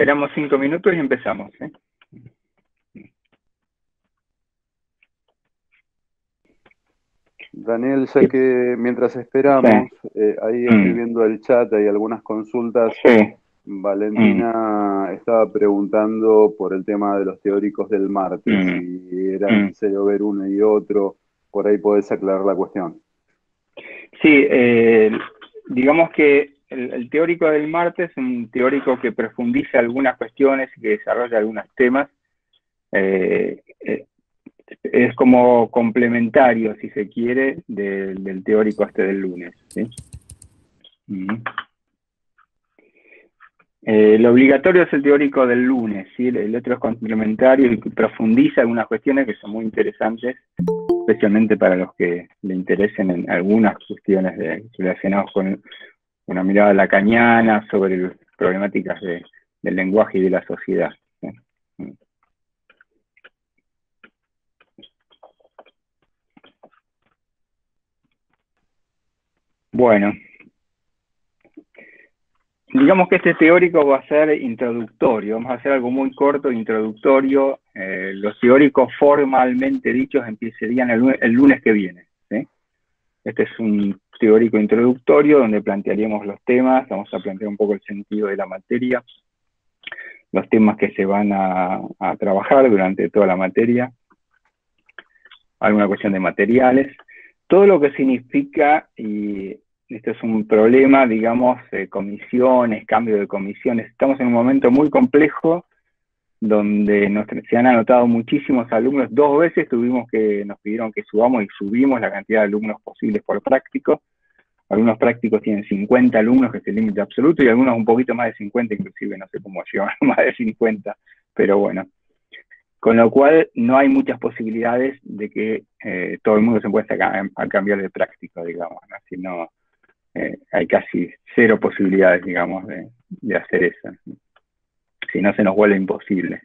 Esperamos 5 minutos y empezamos, ¿eh? Daniel, ya que mientras esperamos, ahí estoy viendo el chat, hay algunas consultas. Sí. Valentina estaba preguntando por el tema de los teóricos del martes, si era necesario ver uno y otro, por ahí podés aclarar la cuestión. Sí, digamos que el teórico del martes es un teórico que profundiza algunas cuestiones y que desarrolla algunos temas. Es como complementario, si se quiere, del teórico del lunes, ¿sí? Lo obligatorio es el teórico del lunes, ¿sí? El otro es complementario y profundiza algunas cuestiones que son muy interesantes, especialmente para los que le interesen en algunas cuestiones relacionadas con una mirada lacaniana sobre problemáticas del lenguaje y de la sociedad, ¿sí? Bueno, digamos que este teórico va a ser introductorio, vamos a hacer algo muy corto, introductorio. Los teóricos formalmente dichos empezarían el lunes que viene, ¿sí? Este es un teórico introductorio donde plantearíamos los temas, vamos a plantear un poco el sentido de la materia, los temas que se van a trabajar durante toda la materia, alguna cuestión de materiales, todo lo que significa, y esto es un problema, digamos, comisiones, cambio de comisiones. Estamos en un momento muy complejo donde se han anotado muchísimos alumnos. 2 veces nos pidieron que subamos y subimos la cantidad de alumnos posibles por práctico. Algunos prácticos tienen 50 alumnos, que es el límite absoluto, y algunos un poquito más de 50, inclusive, no sé cómo llevan más de 50, pero bueno. Con lo cual, no hay muchas posibilidades de que todo el mundo se pueda a cambiar de práctico, digamos, ¿no? Sino, hay casi 0 posibilidades, digamos, de hacer eso. Si no, se nos vuelve imposible.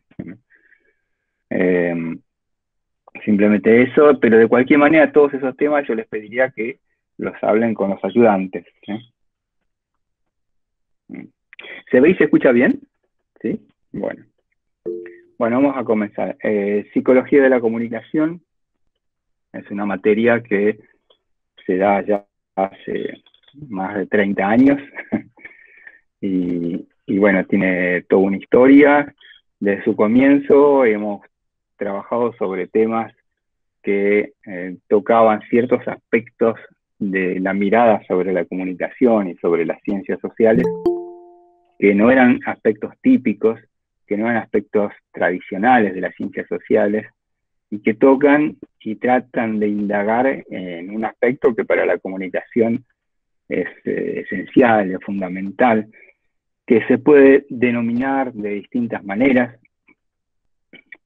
Simplemente eso, pero de cualquier manera, todos esos temas yo les pediría que los hablen con los ayudantes, ¿sí? ¿Se ve y se escucha bien? ¿Sí? Bueno, vamos a comenzar. Psicología de la comunicación es una materia que se da ya hace más de 30 años y bueno, tiene toda una historia. Desde su comienzo hemos trabajado sobre temas que tocaban ciertos aspectos de la mirada sobre la comunicación y sobre las ciencias sociales, que no eran aspectos típicos, que no eran aspectos tradicionales de las ciencias sociales, y que tocan y tratan de indagar en un aspecto que para la comunicación es esencial, es fundamental, que se puede denominar de distintas maneras,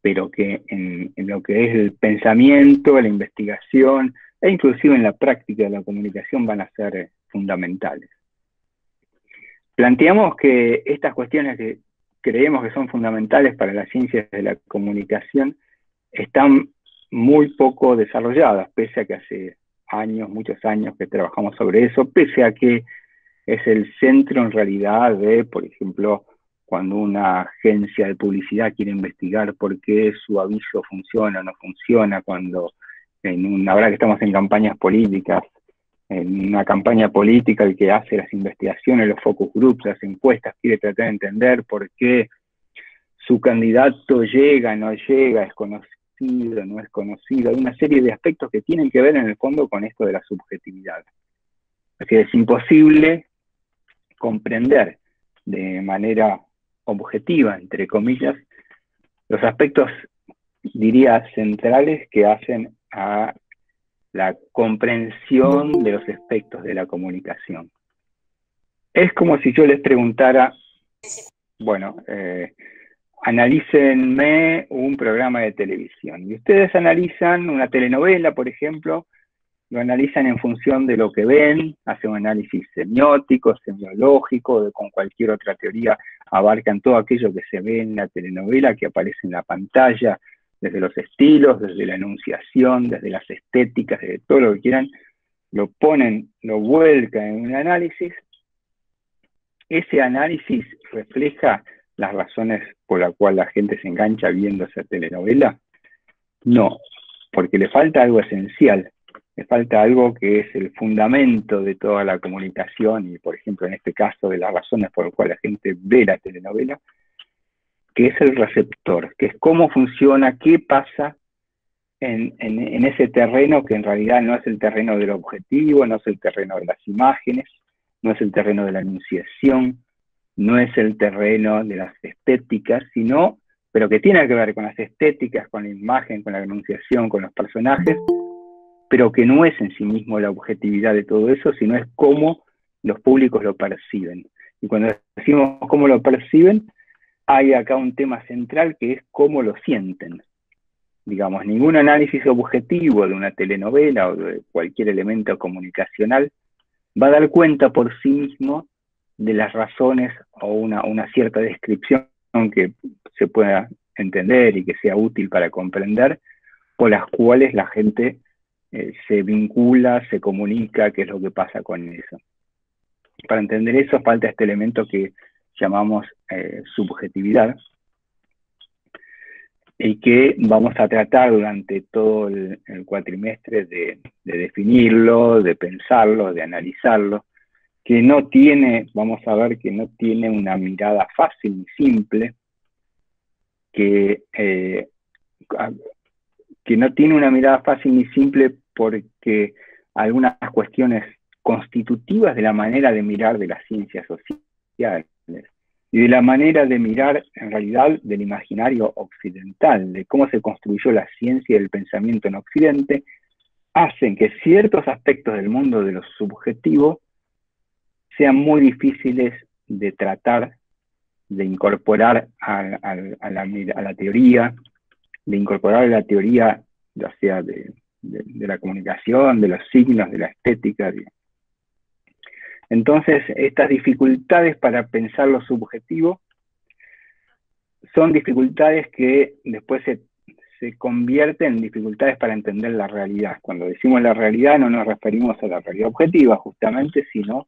pero que en lo que es el pensamiento, la investigación e inclusive en la práctica de la comunicación van a ser fundamentales. Planteamos que estas cuestiones que creemos que son fundamentales para las ciencias de la comunicación están muy poco desarrolladas, pese a que hace años, muchos años que trabajamos sobre eso, pese a que es el centro en realidad de, por ejemplo, cuando una agencia de publicidad quiere investigar por qué su aviso funciona o no funciona, cuando ahora que estamos en campañas políticas, en una campaña política el que hace las investigaciones, los focus groups, las encuestas, quiere tratar de entender por qué su candidato llega, no llega, es conocido, no es conocido. Hay una serie de aspectos que tienen que ver en el fondo con esto de la subjetividad. Así que es imposible comprender de manera objetiva, entre comillas, los aspectos, diría, centrales que hacen a la comprensión de los aspectos de la comunicación. Es como si yo les preguntara, bueno, analícenme un programa de televisión. Y ustedes analizan una telenovela, por ejemplo, lo analizan en función de lo que ven, hacen un análisis semiótico, semiológico, con cualquier otra teoría, abarcan todo aquello que se ve en la telenovela, que aparece en la pantalla, desde los estilos, desde la enunciación, desde las estéticas, desde todo lo que quieran, lo ponen, lo vuelcan en un análisis. Ese análisis refleja las razones por las cuales la gente se engancha viendo esa telenovela? No, porque le falta algo esencial, le falta algo que es el fundamento de toda la comunicación y, por ejemplo, en este caso, de las razones por las cuales la gente ve la telenovela, que es el receptor, que es cómo funciona, qué pasa en ese terreno que en realidad no es el terreno del objetivo, no es el terreno de las imágenes, no es el terreno de la enunciación, no es el terreno de las estéticas, sino, pero que tiene que ver con las estéticas, con la imagen, con la enunciación, con los personajes, pero que no es en sí mismo la objetividad de todo eso, sino es cómo los públicos lo perciben. Y cuando decimos cómo lo perciben, hay acá un tema central que es cómo lo sienten. Digamos, ningún análisis objetivo de una telenovela o de cualquier elemento comunicacional va a dar cuenta por sí mismo de las razones o una cierta descripción que se pueda entender y que sea útil para comprender, por las cuales la gente se vincula, se comunica, qué es lo que pasa con eso. Para entender eso falta este elemento que llamamos subjetividad, y que vamos a tratar durante todo el cuatrimestre de definirlo, de pensarlo, de analizarlo, que no tiene, vamos a ver que no tiene una mirada fácil y simple, que no tiene una mirada fácil ni simple porque algunas cuestiones constitutivas de la manera de mirar de las ciencias sociales y de la manera de mirar, en realidad, del imaginario occidental, de cómo se construyó la ciencia y el pensamiento en Occidente, hacen que ciertos aspectos del mundo de lo subjetivo sean muy difíciles de tratar, de incorporar a la teoría, de incorporar a la teoría, ya sea de la comunicación, de los signos, de la estética. Entonces, estas dificultades para pensar lo subjetivo son dificultades que después se convierten en dificultades para entender la realidad. Cuando decimos la realidad no nos referimos a la realidad objetiva, justamente, sino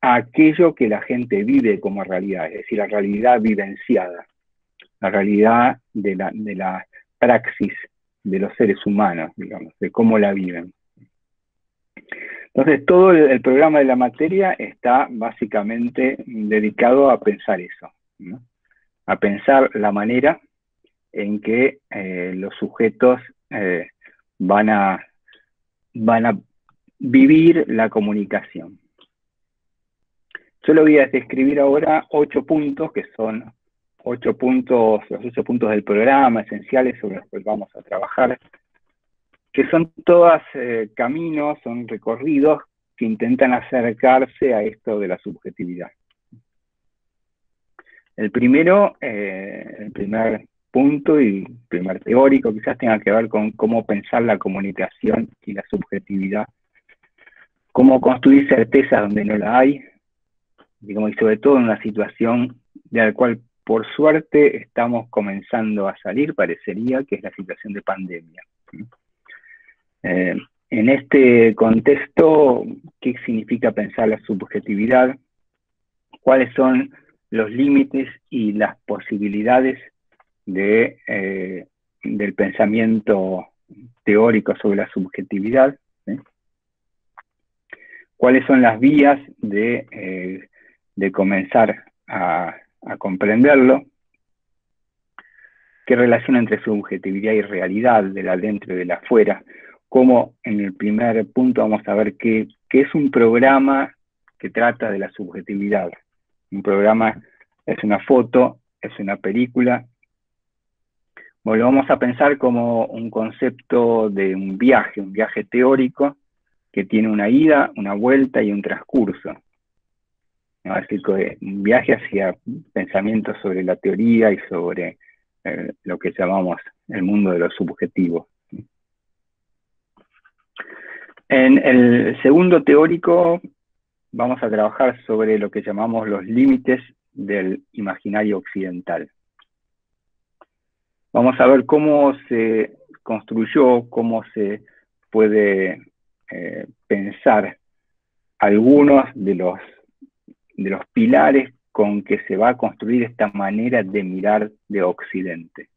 a aquello que la gente vive como realidad, es decir, la realidad vivenciada, la realidad de la praxis de los seres humanos, digamos, de cómo la viven. Entonces, todo el programa de la materia está básicamente dedicado a pensar eso, ¿no? A pensar la manera en que los sujetos van a vivir la comunicación. Yo lo voy a describir ahora 8 puntos, que son 8 puntos, los 8 puntos del programa esenciales sobre los que vamos a trabajar, que son todos caminos, son recorridos que intentan acercarse a esto de la subjetividad. El primer punto y primer teórico quizás tenga que ver con cómo pensar la comunicación y la subjetividad, cómo construir certeza donde no la hay, digamos, y sobre todo en una situación de la cual por suerte estamos comenzando a salir, parecería, que es la situación de pandemia. En este contexto, ¿qué significa pensar la subjetividad? ¿Cuáles son los límites y las posibilidades del pensamiento teórico sobre la subjetividad? ¿Sí? ¿Cuáles son las vías de comenzar a comprenderlo? ¿Qué relación entre subjetividad y realidad, del adentro y del afuera? Como en el primer punto vamos a ver qué es un programa que trata de la subjetividad. Un programa es una foto, es una película. Bueno, lo vamos a pensar como un concepto de un viaje teórico que tiene una ida, una vuelta y un transcurso. ¿No? Así que un viaje hacia pensamientos sobre la teoría y sobre lo que llamamos el mundo de lo subjetivo. En el segundo teórico vamos a trabajar sobre lo que llamamos los límites del imaginario occidental. Vamos a ver cómo se construyó, cómo se puede pensar algunos de los pilares con que se va a construir esta manera de mirar de Occidente,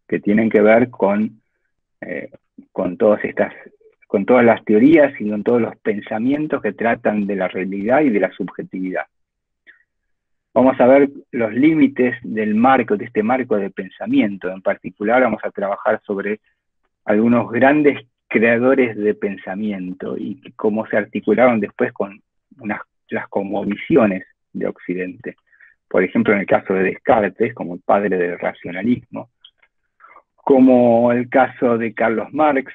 que tienen que ver con todas las teorías y con todos los pensamientos que tratan de la realidad y de la subjetividad. Vamos a ver los límites del marco, de este marco de pensamiento. En particular vamos a trabajar sobre algunos grandes creadores de pensamiento y cómo se articularon después con las cosmovisiones de Occidente. Por ejemplo, en el caso de Descartes, como el padre del racionalismo, como el caso de Carlos Marx,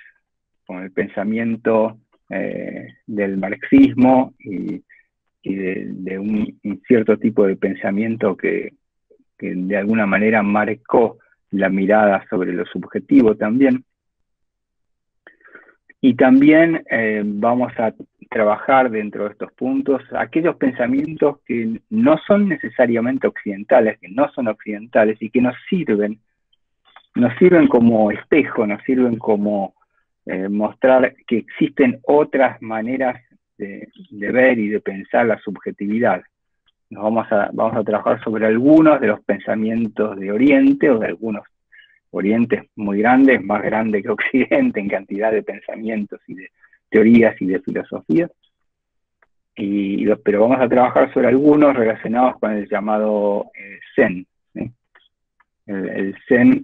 con el pensamiento del marxismo y de un cierto tipo de pensamiento que de alguna manera marcó la mirada sobre lo subjetivo también. Y también vamos a trabajar dentro de estos puntos aquellos pensamientos que no son necesariamente occidentales, que no son occidentales y que nos sirven como espejo, nos sirven como mostrar que existen otras maneras de ver y de pensar la subjetividad. Vamos a trabajar sobre algunos de los pensamientos de Oriente o de algunos Orientes muy grandes, más grandes que Occidente en cantidad de pensamientos y de teorías y de filosofías. Pero vamos a trabajar sobre algunos relacionados con el llamado Zen. ¿Sí? El Zen,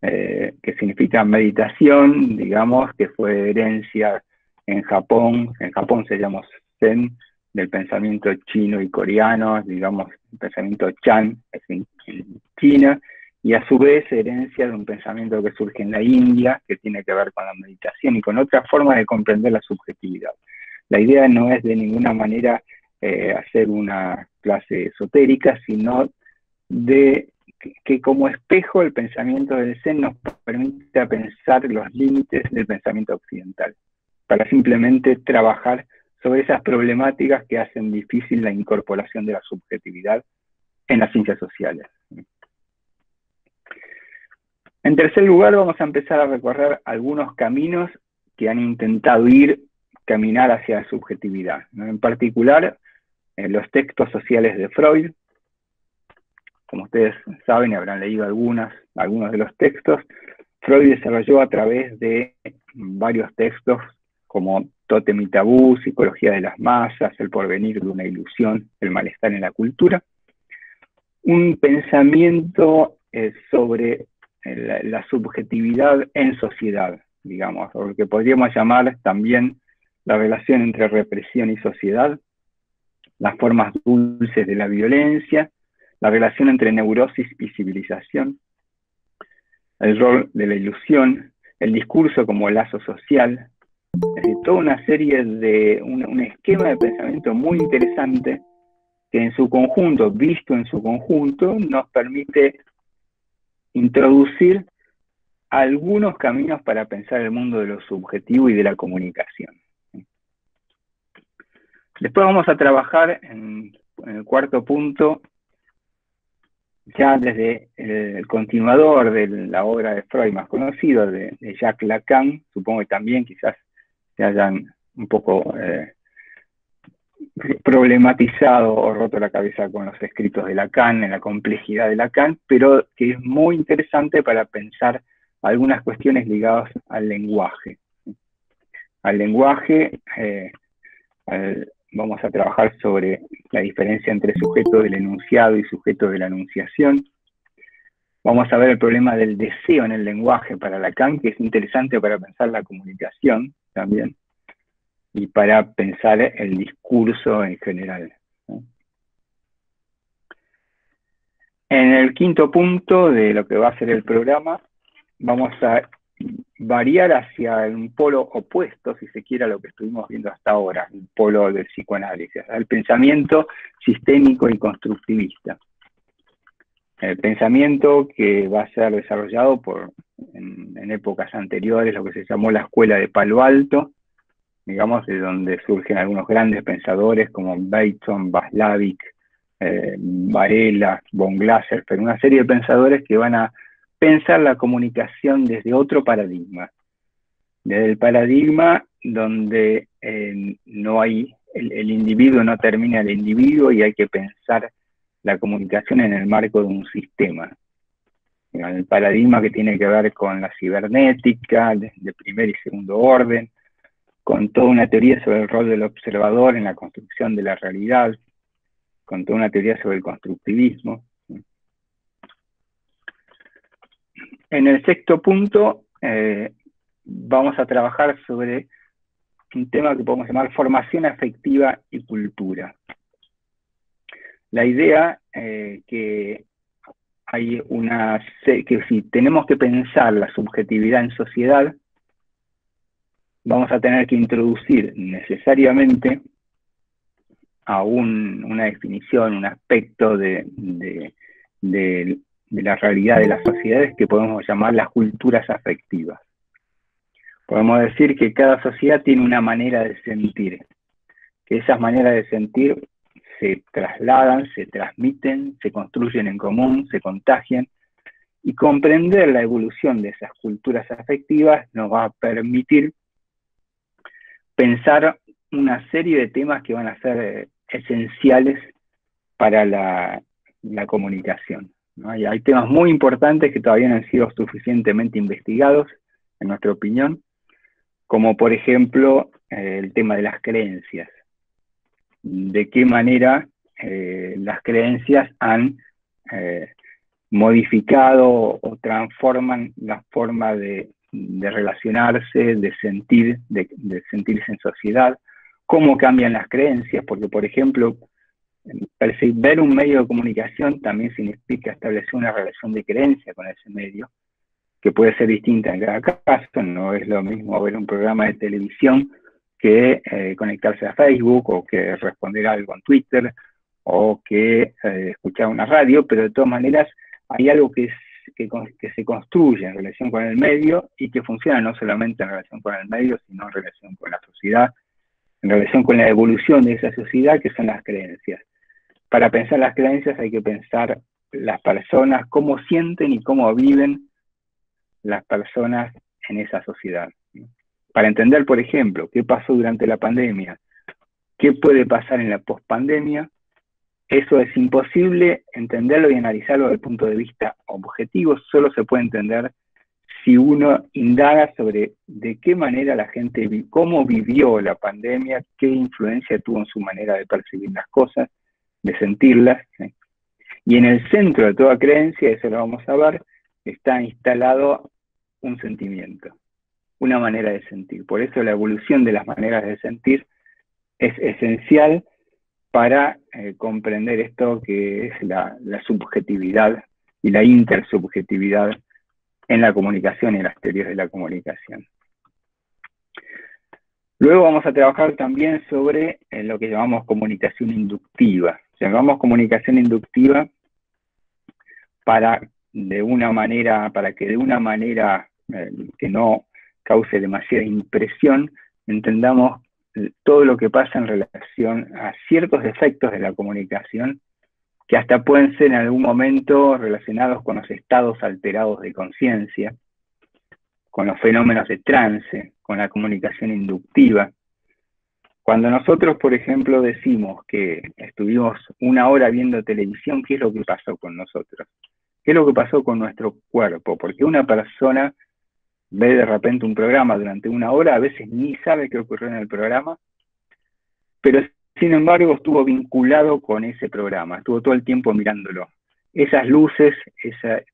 que significa meditación, digamos, que fue herencia en Japón. En Japón se llama Zen, del pensamiento chino y coreano, digamos, el pensamiento Chan en China, y a su vez herencia de un pensamiento que surge en la India, que tiene que ver con la meditación y con otra forma de comprender la subjetividad. La idea no es de ninguna manera hacer una clase esotérica, sino de que como espejo el pensamiento del Zen nos permite pensar los límites del pensamiento occidental, para simplemente trabajar sobre esas problemáticas que hacen difícil la incorporación de la subjetividad en las ciencias sociales. En tercer lugar, vamos a empezar a recorrer algunos caminos que han intentado caminar hacia la subjetividad, ¿no? En particular, los textos sociales de Freud. Como ustedes saben y habrán leído algunos de los textos, Freud desarrolló a través de varios textos como Tótem y Tabú, Psicología de las Masas, El porvenir de una ilusión, El malestar en la cultura, un pensamiento sobre la subjetividad en sociedad, digamos, o lo que podríamos llamar también la relación entre represión y sociedad, las formas dulces de la violencia, la relación entre neurosis y civilización, el rol de la ilusión, el discurso como lazo social, es decir, toda una serie de un esquema de pensamiento muy interesante que en su conjunto, visto en su conjunto, nos permite introducir algunos caminos para pensar el mundo de lo subjetivo y de la comunicación. Después vamos a trabajar en el cuarto punto, ya desde el continuador de la obra de Freud más conocido, de Jacques Lacan. Supongo que también quizás se hayan un poco problematizado o roto la cabeza con los escritos de Lacan, en la complejidad de Lacan, pero que es muy interesante para pensar algunas cuestiones ligadas al lenguaje. Vamos a trabajar sobre la diferencia entre sujeto del enunciado y sujeto de la enunciación. Vamos a ver el problema del deseo en el lenguaje para Lacan, que es interesante para pensar la comunicación también, y para pensar el discurso en general. En el quinto punto de lo que va a ser el programa, vamos a variar hacia un polo opuesto, si se quiere, a lo que estuvimos viendo hasta ahora, el polo del psicoanálisis, el pensamiento sistémico y constructivista. El pensamiento que va a ser desarrollado en épocas anteriores, lo que se llamó la Escuela de Palo Alto, digamos, de donde surgen algunos grandes pensadores como Bateson, Václavic, Varela, von Glaser, pero una serie de pensadores que van a pensar la comunicación desde otro paradigma. Desde el paradigma donde no hay, el individuo no termina el individuo y hay que pensar la comunicación en el marco de un sistema. El paradigma que tiene que ver con la cibernética, de primer y segundo orden, con toda una teoría sobre el rol del observador en la construcción de la realidad, con toda una teoría sobre el constructivismo. En el sexto punto, vamos a trabajar sobre un tema que podemos llamar formación afectiva y cultura. La idea que hay que si tenemos que pensar la subjetividad en sociedad, vamos a tener que introducir necesariamente a una definición, un aspecto de la realidad de las sociedades que podemos llamar las culturas afectivas. Podemos decir que cada sociedad tiene una manera de sentir, que esas maneras de sentir se trasladan, se transmiten, se construyen en común, se contagian, y comprender la evolución de esas culturas afectivas nos va a permitir pensar una serie de temas que van a ser esenciales para la comunicación, ¿no? Y hay temas muy importantes que todavía no han sido suficientemente investigados, en nuestra opinión, como por ejemplo el tema de las creencias. De qué manera las creencias han modificado o transforman la forma de relacionarse, de sentirse en sociedad, cómo cambian las creencias, porque por ejemplo, ver un medio de comunicación también significa establecer una relación de creencia con ese medio, que puede ser distinta en cada caso. No es lo mismo ver un programa de televisión que conectarse a Facebook, o que responder algo en Twitter, o que escuchar una radio, pero de todas maneras hay algo que se construye en relación con el medio y que funciona no solamente en relación con el medio, sino en relación con la sociedad, en relación con la evolución de esa sociedad, que son las creencias. Para pensar las creencias hay que pensar las personas, cómo sienten y cómo viven las personas en esa sociedad. Para entender, por ejemplo, qué pasó durante la pandemia, qué puede pasar en la pospandemia, eso es imposible entenderlo y analizarlo desde el punto de vista objetivo. Solo se puede entender si uno indaga sobre de qué manera la gente, cómo vivió la pandemia, qué influencia tuvo en su manera de percibir las cosas, de sentirlas, ¿sí? Y en el centro de toda creencia, eso lo vamos a ver, está instalado un sentimiento, una manera de sentir. Por eso la evolución de las maneras de sentir es esencial para comprender esto que es la subjetividad y la intersubjetividad en la comunicación y en las teorías de la comunicación. Luego vamos a trabajar también sobre lo que llamamos comunicación inductiva. Llamamos comunicación inductiva para que de una manera que no cause demasiada impresión, entendamos todo lo que pasa en relación a ciertos efectos de la comunicación, que hasta pueden ser en algún momento relacionados con los estados alterados de conciencia, con los fenómenos de trance, con la comunicación inductiva. Cuando nosotros, por ejemplo, decimos que estuvimos una hora viendo televisión, ¿qué es lo que pasó con nosotros? ¿Qué es lo que pasó con nuestro cuerpo? Porque una persona ve de repente un programa durante una hora, a veces ni sabe qué ocurrió en el programa, pero sin embargo estuvo vinculado con ese programa, estuvo todo el tiempo mirándolo. Esas luces,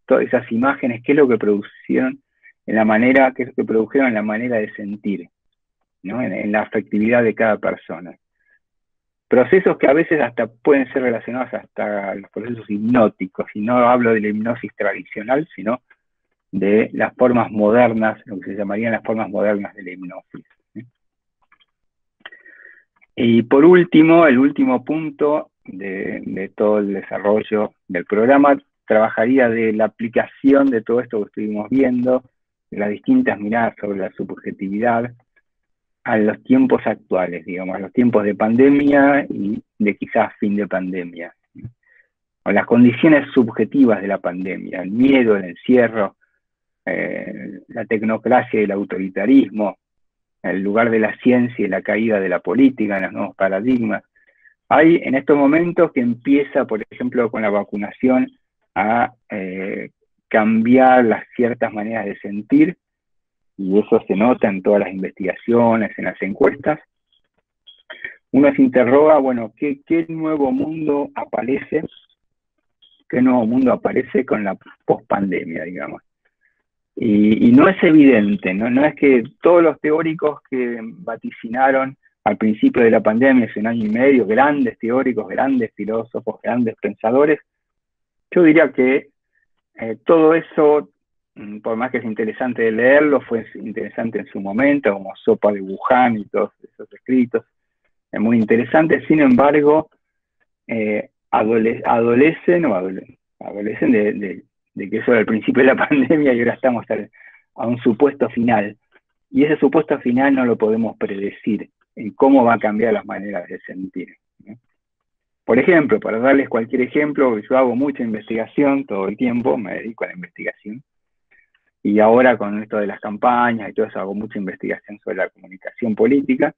todas esas imágenes, ¿qué es lo que produjeron en la manera de sentir, ¿no? En la afectividad de cada persona? Procesos que a veces hasta pueden ser relacionados hasta los procesos hipnóticos, y no hablo de la hipnosis tradicional, sino de las formas modernas, lo que se llamarían las formas modernas de la hipnosis. Y por último, el último punto de todo el desarrollo del programa trabajaría de la aplicación de todo esto que estuvimos viendo, de las distintas miradas sobre la subjetividad, a los tiempos actuales, digamos, a los tiempos de pandemia y de quizás fin de pandemia, o las condiciones subjetivas de la pandemia, el miedo, el encierro, la tecnocracia y el autoritarismo, el lugar de la ciencia y la caída de la política en los nuevos paradigmas. Hay en estos momentos que empieza, por ejemplo, con la vacunación a cambiar las ciertas maneras de sentir, y eso se nota en todas las investigaciones, en las encuestas. Uno se interroga, bueno, ¿qué nuevo mundo aparece? ¿Qué nuevo mundo aparece con la pospandemia, digamos? Y no es evidente, ¿no? Es que todos los teóricos que vaticinaron al principio de la pandemia, hace un año y medio, grandes teóricos, grandes filósofos, grandes pensadores, yo diría que todo eso, por más que es interesante de leerlo, fue interesante en su momento, como Sopa de Wuhan y todos esos escritos, es muy interesante. Sin embargo, adolecen de que eso era el principio de la pandemia y ahora estamos a un supuesto final. Y ese supuesto final no lo podemos predecir en cómo va a cambiar las maneras de sentir, ¿no? Por ejemplo, para darles cualquier ejemplo, yo hago mucha investigación todo el tiempo, me dedico a la investigación, y ahora con esto de las campañas y todo eso hago mucha investigación sobre la comunicación política,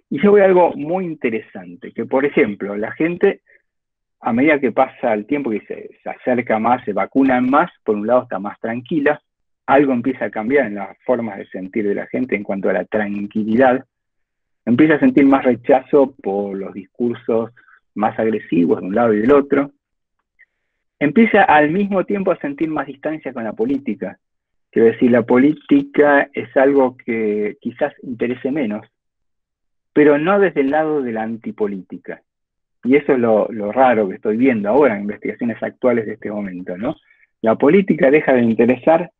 y yo veo algo muy interesante, que por ejemplo, la gente, a medida que pasa el tiempo y se acerca más, se vacunan más, por un lado está más tranquila, algo empieza a cambiar en las formas de sentir de la gente en cuanto a la tranquilidad, empieza a sentir más rechazo por los discursos más agresivos de un lado y del otro, empieza al mismo tiempo a sentir más distancia con la política. Quiero decir, la política es algo que quizás interese menos, pero no desde el lado de la antipolítica. Y eso es lo raro que estoy viendo ahora en investigaciones actuales de este momento, ¿no? La política deja de interesar,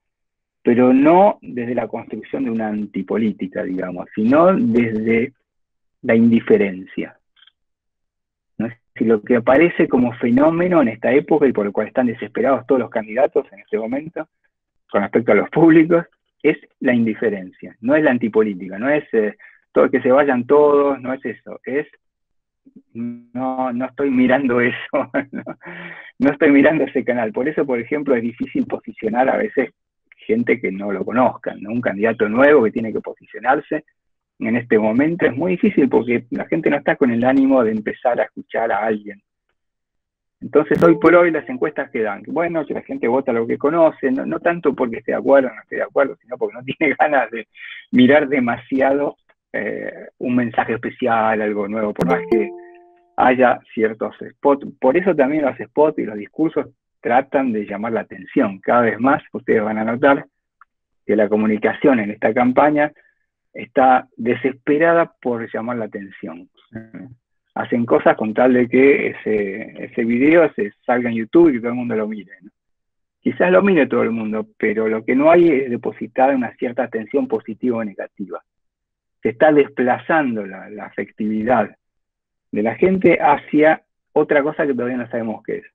pero no desde la construcción de una antipolítica, digamos, sino desde la indiferencia, ¿no? Si lo que aparece como fenómeno en esta época y por el cual están desesperados todos los candidatos en este momento, con respecto a los públicos, es la indiferencia, no es la antipolítica, no es todo que se vayan todos, no es eso, es no estoy mirando eso, no estoy mirando ese canal. Por eso, por ejemplo, es difícil posicionar a veces gente que no lo conozcan, ¿no? Un candidato nuevo que tiene que posicionarse en este momento es muy difícil porque la gente no está con el ánimo de empezar a escuchar a alguien. Entonces, hoy por hoy las encuestas que dan, bueno, que la gente vota lo que conoce, no tanto porque esté de acuerdo o no esté de acuerdo, sino porque no tiene ganas de mirar demasiado un mensaje especial, algo nuevo, por más que haya ciertos spots. Por eso también los spots y los discursos tratan de llamar la atención. Cada vez más ustedes van a notar que la comunicación en esta campaña está desesperada por llamar la atención. Hacen cosas con tal de que ese video se salga en YouTube y que todo el mundo lo mire, ¿no? Quizás lo mire todo el mundo, pero lo que no hay es depositada una cierta atención positiva o negativa. Se está desplazando la afectividad de la gente hacia otra cosa que todavía no sabemos qué es.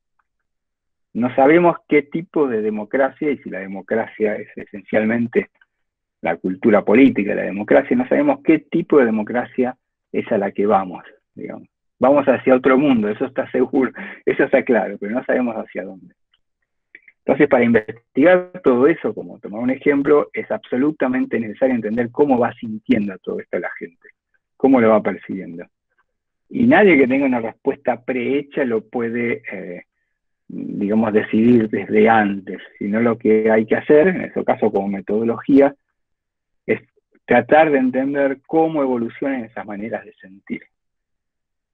No sabemos qué tipo de democracia, y si la democracia es esencialmente la cultura política de la democracia, no sabemos qué tipo de democracia es a la que vamos, digamos. Vamos hacia otro mundo, eso está seguro, eso está claro, pero no sabemos hacia dónde. Entonces, para investigar todo eso, como tomar un ejemplo, es absolutamente necesario entender cómo va sintiendo todo esto la gente, cómo lo va percibiendo. Y nadie que tenga una respuesta prehecha lo puede, digamos, decidir desde antes, sino lo que hay que hacer, en ese caso como metodología, es tratar de entender cómo evolucionan esas maneras de sentir.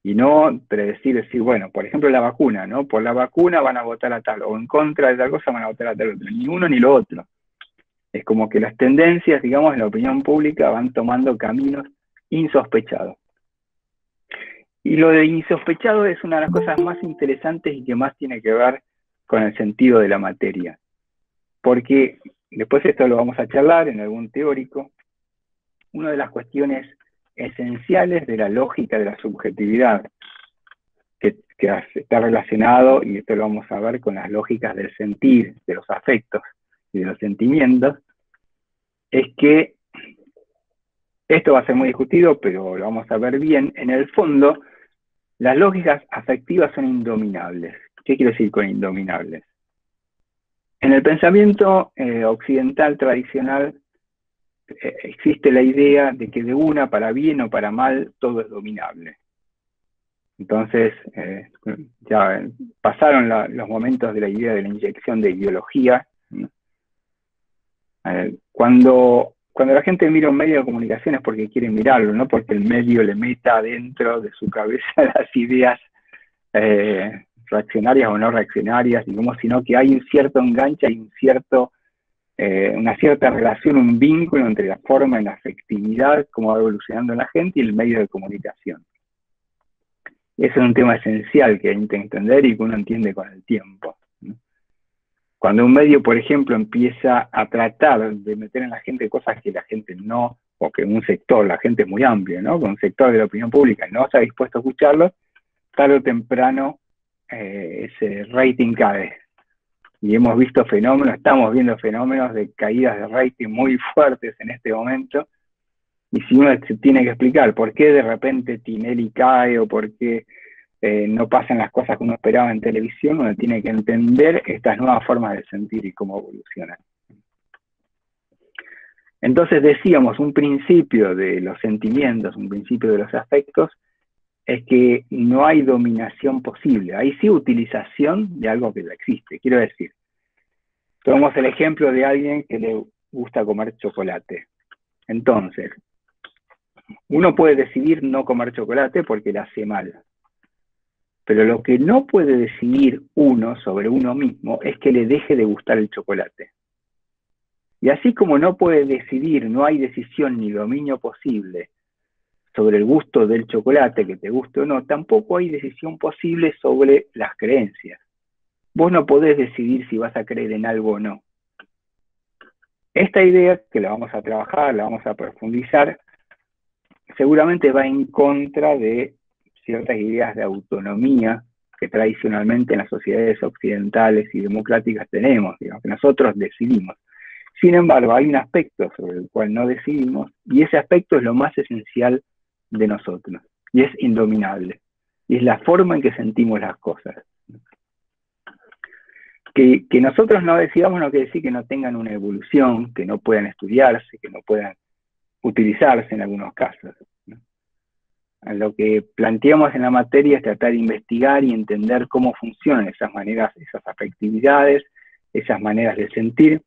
Y no predecir, decir, bueno, por ejemplo la vacuna, ¿no? Por la vacuna van a votar a tal, o en contra de tal cosa van a votar a tal otro, ni uno ni lo otro. Es como que las tendencias, digamos, en la opinión pública van tomando caminos insospechados. Y lo de insospechado es una de las cosas más interesantes y que más tiene que ver con el sentido de la materia. Porque, después esto lo vamos a charlar en algún teórico, una de las cuestiones esenciales de la lógica de la subjetividad, que está relacionado, y esto lo vamos a ver, con las lógicas del sentir, de los afectos y de los sentimientos, es que, esto va a ser muy discutido, pero lo vamos a ver bien, en el fondo, las lógicas afectivas son indominables. ¿Qué quiero decir con indominables? En el pensamiento occidental tradicional existe la idea de que de una, para bien o para mal, todo es dominable. Entonces, ya pasaron los momentos de la idea de la inyección de ideología. Cuando la gente mira un medio de comunicación es porque quiere mirarlo, no porque el medio le meta dentro de su cabeza las ideas reaccionarias o no reaccionarias, digamos, sino que hay un cierto enganche, hay una cierta relación, un vínculo entre la forma y la afectividad, cómo va evolucionando la gente y el medio de comunicación. Ese es un tema esencial que hay que entender y que uno entiende con el tiempo. Cuando un medio, por ejemplo, empieza a tratar de meter en la gente cosas que la gente no, o que un sector, la gente es muy amplia, ¿no? Con un sector de la opinión pública no está dispuesto a escucharlo, tarde o temprano ese rating cae. Y hemos visto fenómenos, estamos viendo fenómenos de caídas de rating muy fuertes en este momento. Y si uno se tiene que explicar por qué de repente Tinelli cae o por qué no pasan las cosas que uno esperaba en televisión, uno tiene que entender estas nuevas formas de sentir y cómo evolucionan. Entonces decíamos, un principio de los sentimientos, un principio de los afectos, es que no hay dominación posible. Hay sí utilización de algo que ya existe. Quiero decir, tomamos el ejemplo de alguien que le gusta comer chocolate. Entonces, uno puede decidir no comer chocolate porque le hace mal. Pero lo que no puede decidir uno sobre uno mismo es que le deje de gustar el chocolate. Y así como no puede decidir, no hay decisión ni dominio posible sobre el gusto del chocolate, que te guste o no, tampoco hay decisión posible sobre las creencias. Vos no podés decidir si vas a creer en algo o no. Esta idea, que la vamos a trabajar, la vamos a profundizar, seguramente va en contra de ciertas ideas de autonomía que tradicionalmente en las sociedades occidentales y democráticas tenemos, digamos, que nosotros decidimos. Sin embargo, hay un aspecto sobre el cual no decidimos, y ese aspecto es lo más esencial de nosotros, y es indominable, y es la forma en que sentimos las cosas. Que nosotros no decidamos no quiere decir que no tengan una evolución, que no puedan estudiarse, que no puedan utilizarse en algunos casos. Lo que planteamos en la materia es tratar de investigar y entender cómo funcionan esas maneras, esas afectividades, esas maneras de sentir,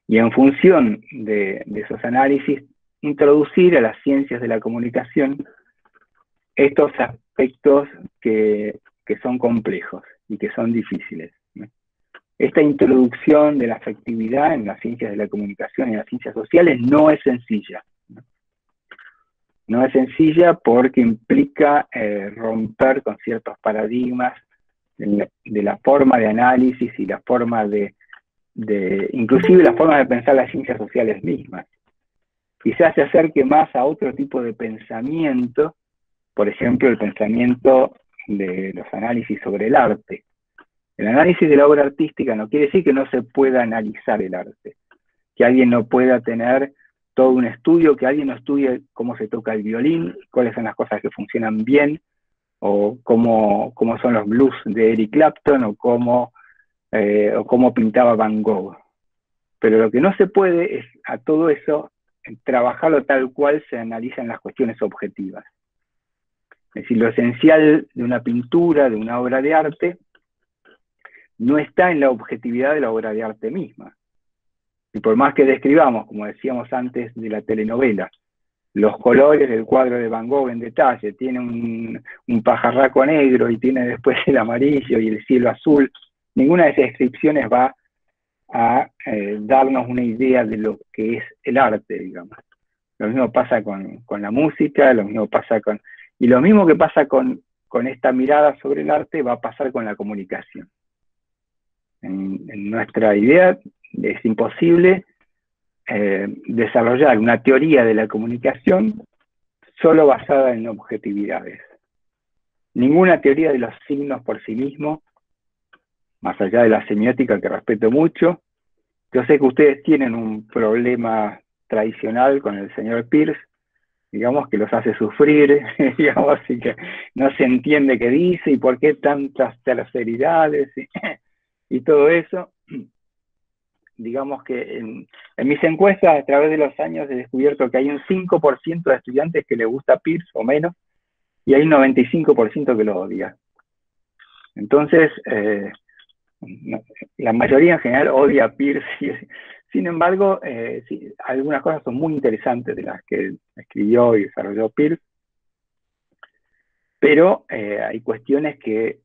y en función de esos análisis, introducir a las ciencias de la comunicación estos aspectos que son complejos y que son difíciles. Esta introducción de la afectividad en las ciencias de la comunicación y en las ciencias sociales no es sencilla. No es sencilla porque implica romper con ciertos paradigmas de la forma de análisis y la forma inclusive la forma de pensar las ciencias sociales mismas. Quizás se acerque más a otro tipo de pensamiento, por ejemplo, el pensamiento de los análisis sobre el arte. El análisis de la obra artística no quiere decir que no se pueda analizar el arte, que alguien no pueda tener todo un estudio, que alguien no estudie cómo se toca el violín, cuáles son las cosas que funcionan bien, o cómo son los blues de Eric Clapton, o cómo pintaba Van Gogh. Pero lo que no se puede es a todo eso trabajarlo tal cual se analizan las cuestiones objetivas. Es decir, lo esencial de una pintura, de una obra de arte, no está en la objetividad de la obra de arte misma. Y por más que describamos, como decíamos antes de la telenovela, los colores del cuadro de Van Gogh en detalle, tiene un pajarraco negro y tiene después el amarillo y el cielo azul, ninguna de esas descripciones va a darnos una idea de lo que es el arte, digamos. Lo mismo pasa con la música, lo mismo pasa y lo mismo que pasa con esta mirada sobre el arte va a pasar con la comunicación. En nuestra idea es imposible desarrollar una teoría de la comunicación solo basada en objetividades. Ninguna teoría de los signos por sí mismo, más allá de la semiótica que respeto mucho. Yo sé que ustedes tienen un problema tradicional con el señor Peirce, digamos, que los hace sufrir, digamos, y que no se entiende qué dice y por qué tantas terceridades y todo eso. Digamos que en mis encuestas a través de los años he descubierto que hay un 5% de estudiantes que le gusta Peirce o menos, y hay un 95% que lo odia. Entonces, la mayoría en general odia a Peirce. Sin embargo, sí, algunas cosas son muy interesantes de las que escribió y desarrolló Peirce, pero hay cuestiones que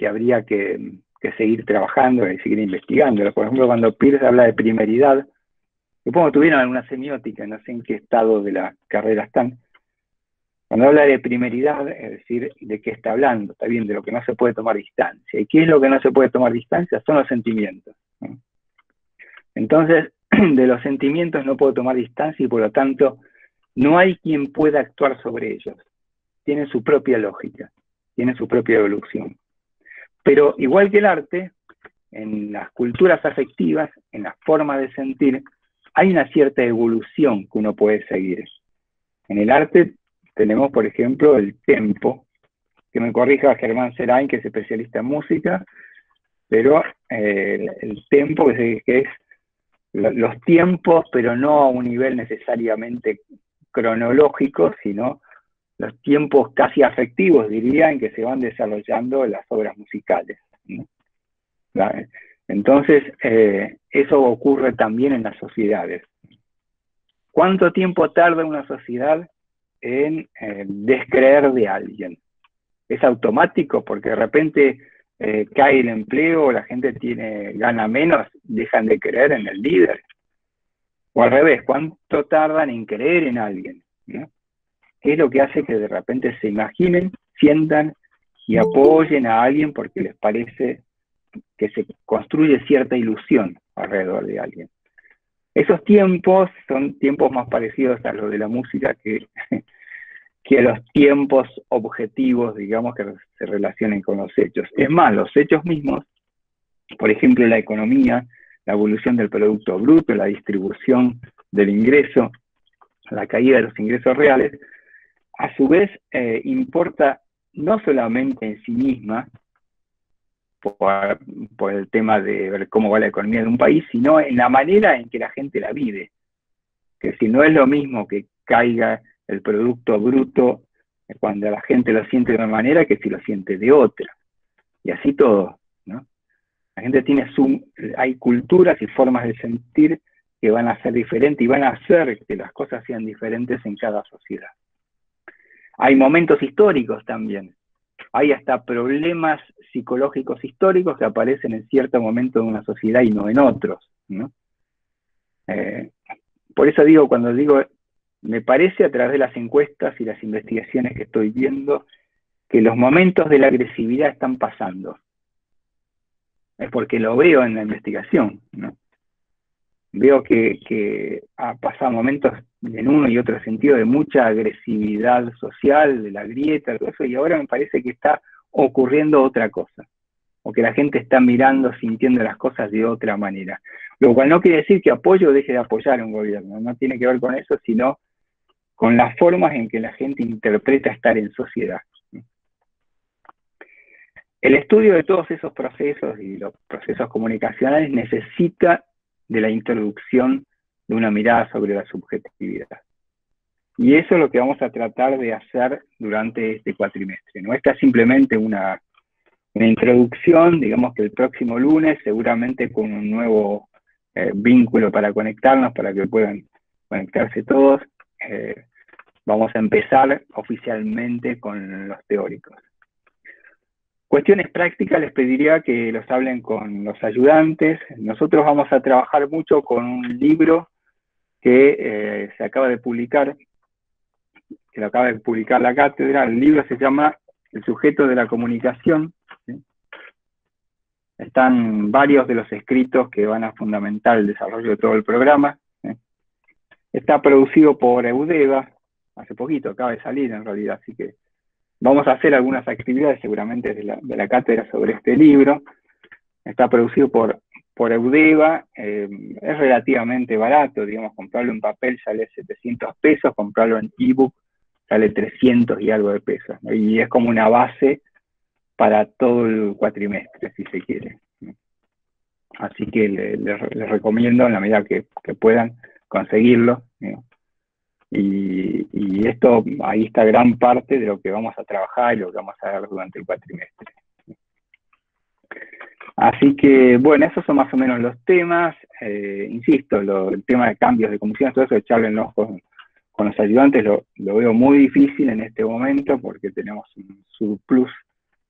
habría que seguir trabajando y seguir investigando. Por ejemplo, cuando Peirce habla de primeridad, supongo que tuvieron alguna semiótica, no sé en qué estado de la carrera están. Cuando habla de primeridad, es decir, ¿de qué está hablando? Está bien, de lo que no se puede tomar distancia. ¿Y qué es lo que no se puede tomar distancia? Son los sentimientos, ¿no? Entonces, de los sentimientos no puedo tomar distancia y por lo tanto no hay quien pueda actuar sobre ellos. Tienen su propia lógica, tienen su propia evolución. Pero igual que el arte, en las culturas afectivas, en las formas de sentir, hay una cierta evolución que uno puede seguir. En el arte tenemos, por ejemplo, el tempo, que me corrija Germán Serain, que es especialista en música, pero el tempo que es los tiempos, pero no a un nivel necesariamente cronológico, sino los tiempos casi afectivos, diría, en que se van desarrollando las obras musicales, ¿no? Entonces, eso ocurre también en las sociedades. ¿Cuánto tiempo tarda una sociedad en descreer de alguien? ¿Es automático porque de repente cae el empleo, la gente gana menos, dejan de creer en el líder? O al revés, ¿cuánto tardan en creer en alguien, ¿no? ¿Qué es lo que hace que de repente se imaginen, sientan y apoyen a alguien porque les parece que se construye cierta ilusión alrededor de alguien? Esos tiempos son tiempos más parecidos a los de la música que a los tiempos objetivos, digamos, que se relacionen con los hechos. Es más, los hechos mismos, por ejemplo, la economía, la evolución del Producto Bruto, la distribución del ingreso, la caída de los ingresos reales, a su vez importa no solamente en sí misma, por el tema de ver cómo va la economía de un país, sino en la manera en que la gente la vive. Que si no es lo mismo que caiga el Producto Bruto cuando la gente lo siente de una manera que si lo siente de otra. Y así todo, ¿no? La gente hay culturas y formas de sentir que van a ser diferentes y van a hacer que las cosas sean diferentes en cada sociedad. Hay momentos históricos también. Hay hasta problemas psicológicos históricos que aparecen en cierto momento de una sociedad y no en otros, ¿no? Por eso digo, cuando digo, me parece a través de las encuestas y las investigaciones que estoy viendo, que los momentos de la agresividad están pasando. Es porque lo veo en la investigación, ¿no? Veo que ha pasado momentos en uno y otro sentido de mucha agresividad social, de la grieta, todo eso, y ahora me parece que está ocurriendo otra cosa, o que la gente está mirando, sintiendo las cosas de otra manera. Lo cual no quiere decir que apoyo o deje de apoyar a un gobierno, no tiene que ver con eso, sino con las formas en que la gente interpreta estar en sociedad. El estudio de todos esos procesos y los procesos comunicacionales necesita de la introducción de una mirada sobre la subjetividad. Y eso es lo que vamos a tratar de hacer durante este cuatrimestre, ¿no? Esta es simplemente una introducción, digamos que el próximo lunes, seguramente con un nuevo vínculo para conectarnos, para que puedan conectarse todos, vamos a empezar oficialmente con los teóricos. Cuestiones prácticas, les pediría que los hablen con los ayudantes. Nosotros vamos a trabajar mucho con un libro que se acaba de publicar, que lo acaba de publicar la cátedra. El libro se llama El sujeto de la comunicación, ¿sí? Están varios de los escritos que van a fundamentar el desarrollo de todo el programa, ¿sí? Está producido por Eudeva, hace poquito, acaba de salir en realidad, así que vamos a hacer algunas actividades seguramente de la cátedra sobre este libro. Está producido por Eudeva, es relativamente barato, digamos, comprarlo en papel sale 700 pesos, comprarlo en ebook sale 300 y algo de pesos, ¿no? Y es como una base para todo el cuatrimestre, si se quiere. Así que les recomiendo en la medida que puedan conseguirlo, ¿no? Y esto, ahí está gran parte de lo que vamos a trabajar y lo que vamos a ver durante el cuatrimestre. Así que, bueno, esos son más o menos los temas. Insisto, el tema de cambios de comisiones, todo eso, echarle el ojo con los ayudantes, lo veo muy difícil en este momento porque tenemos un surplus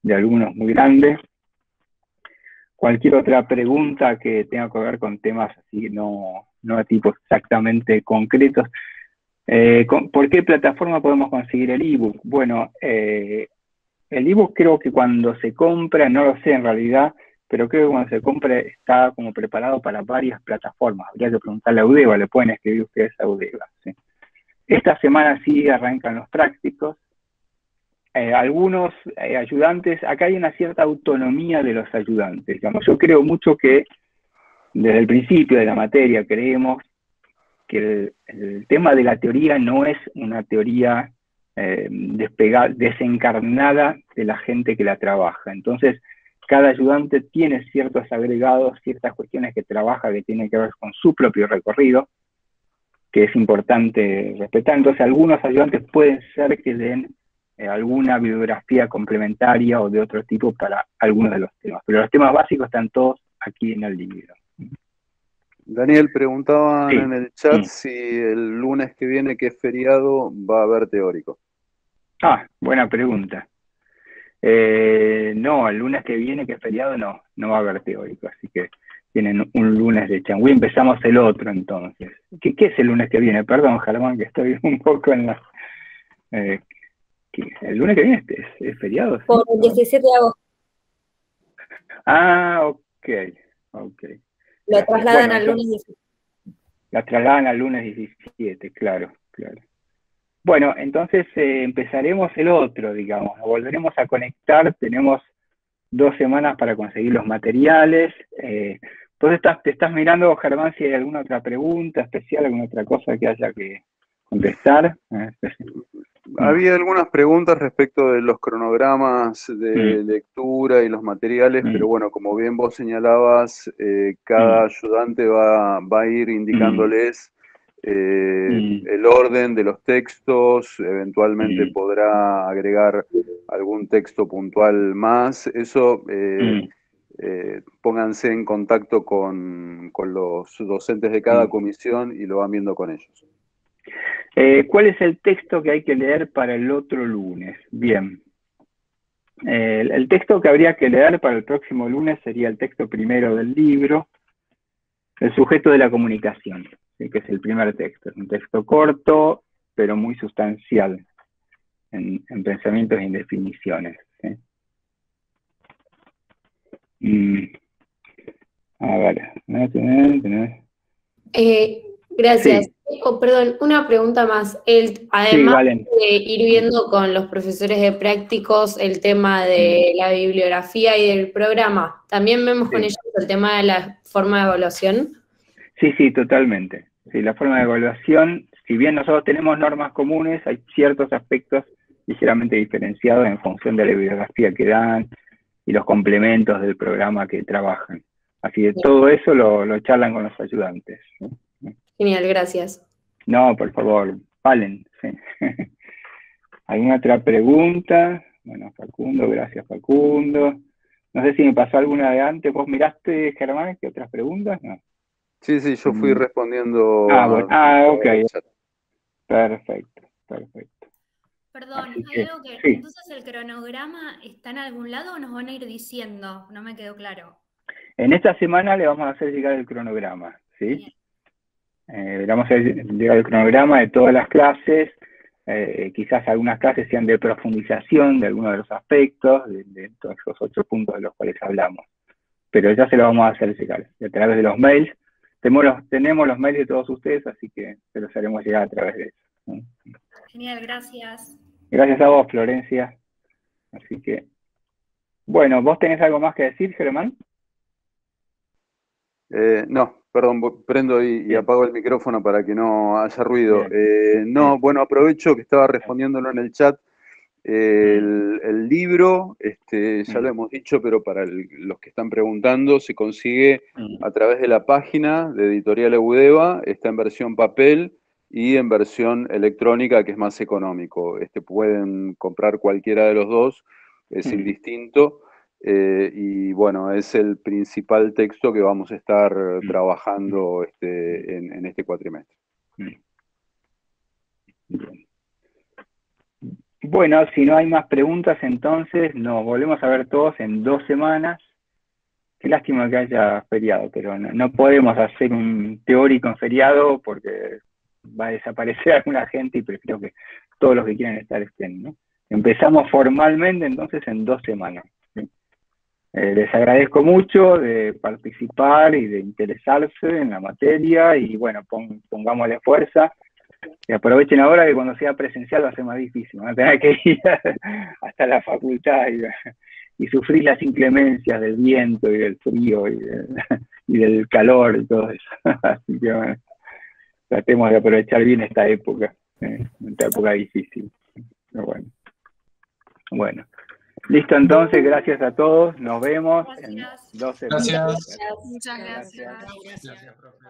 de alumnos muy grande. Cualquier otra pregunta que tenga que ver con temas así, no de tipo exactamente concretos. ¿Por qué plataforma podemos conseguir el ebook? Bueno, el ebook creo que cuando se compra, no lo sé en realidad, pero creo que cuando se compra está como preparado para varias plataformas. Habría que preguntarle a Udeva, le pueden escribir ustedes a Udeva. ¿Sí? Esta semana sí arrancan los prácticos. Algunos ayudantes, acá hay una cierta autonomía de los ayudantes. Digamos, yo creo mucho que desde el principio de la materia creemos que el tema de la teoría no es una teoría desencarnada de la gente que la trabaja. Entonces, cada ayudante tiene ciertos agregados, ciertas cuestiones que trabaja que tienen que ver con su propio recorrido, que es importante respetar. Entonces, algunos ayudantes pueden ser que den alguna bibliografía complementaria o de otro tipo para algunos de los temas, pero los temas básicos están todos aquí en el libro. Daniel, preguntaban Sí. en el chat si el lunes que viene, que es feriado, va a haber teórico. Buena pregunta. No, el lunes que viene, que es feriado, no va a haber teórico, así que tienen un lunes de changüí. Empezamos el otro entonces. ¿Qué es el lunes que viene? Perdón, Germán, que estoy un poco en la... el lunes que viene es feriado, ¿sí? Por el 17 de agosto. Ok. Lo trasladan al lunes 17. La trasladan al lunes 17, claro. Bueno, entonces empezaremos el otro, digamos, nos volveremos a conectar, tenemos 2 semanas para conseguir los materiales. Entonces te estás mirando, Germán, si hay alguna otra pregunta especial, alguna otra cosa que haya que contestar. Había algunas preguntas respecto de los cronogramas de lectura y los materiales, pero bueno, como bien vos señalabas, cada ayudante va a ir indicándoles el orden de los textos, eventualmente podrá agregar algún texto puntual más. Eso, pónganse en contacto con los docentes de cada comisión y lo van viendo con ellos. ¿Cuál es el texto que hay que leer para el otro lunes? Bien. El texto que habría que leer para el próximo lunes sería el texto primero del libro, el sujeto de la comunicación, ¿sí? Que es el primer texto. Es un texto corto, pero muy sustancial en pensamientos y en definiciones. ¿Sí? A ver. Gracias. Sí. Perdón, una pregunta más. Además de ir viendo con los profesores de prácticos el tema de la bibliografía y del programa, ¿también vemos con ellos el tema de la forma de evaluación? Sí, totalmente. Sí, la forma de evaluación, si bien nosotros tenemos normas comunes, hay ciertos aspectos ligeramente diferenciados en función de la bibliografía que dan y los complementos del programa que trabajan. Así que todo eso lo charlan con los ayudantes. Genial, gracias. No, por favor, Valen. Sí. ¿Alguna otra pregunta? Bueno, Facundo, gracias Facundo. No sé si me pasó alguna de antes. ¿Vos miraste, Germán, qué otras preguntas? No. Sí, yo fui respondiendo. Bueno. Ok. Perfecto. Perdón, hay algo que... Sí. Entonces, ¿el cronograma está en algún lado o nos van a ir diciendo? No me quedó claro. En esta semana le vamos a hacer llegar el cronograma, ¿sí? Le vamos a hacer llegar el cronograma de todas las clases. Quizás algunas clases sean de profundización de algunos de los aspectos, de todos esos 8 puntos de los cuales hablamos. Pero ya se lo vamos a hacer llegar a través de los mails. Tenemos los mails de todos ustedes, así que se los haremos llegar a través de eso. Genial, gracias. Gracias a vos, Florencia. Así que, bueno, ¿vos tenés algo más que decir, Germán? No, perdón, prendo y apago el micrófono para que no haya ruido. Bueno, aprovecho que estaba respondiéndolo en el chat. El libro, ya lo hemos dicho, pero para los que están preguntando, se consigue a través de la página de Editorial Eudeva, está en versión papel, y en versión electrónica, que es más económico. Pueden comprar cualquiera de los dos, es indistinto, y bueno, es el principal texto que vamos a estar trabajando en este cuatrimestre. Bueno, si no hay más preguntas, entonces nos volvemos a ver todos en 2 semanas. Qué lástima que haya feriado, pero no podemos hacer un teórico en feriado porque va a desaparecer alguna gente y prefiero que todos los que quieran estar estén, ¿no? Empezamos formalmente entonces en 2 semanas. ¿Sí? Les agradezco mucho de participar y de interesarse en la materia y bueno, pongámosle fuerza. Y aprovechen ahora que cuando sea presencial va a ser más difícil, van a tener que ir hasta la facultad y sufrir las inclemencias del viento y del frío y del calor y todo eso. Así que bueno, tratemos de aprovechar bien esta época difícil. Pero bueno. Listo, entonces, gracias a todos, nos vemos en 2 semanas. Gracias. Muchas gracias. Gracias, profe.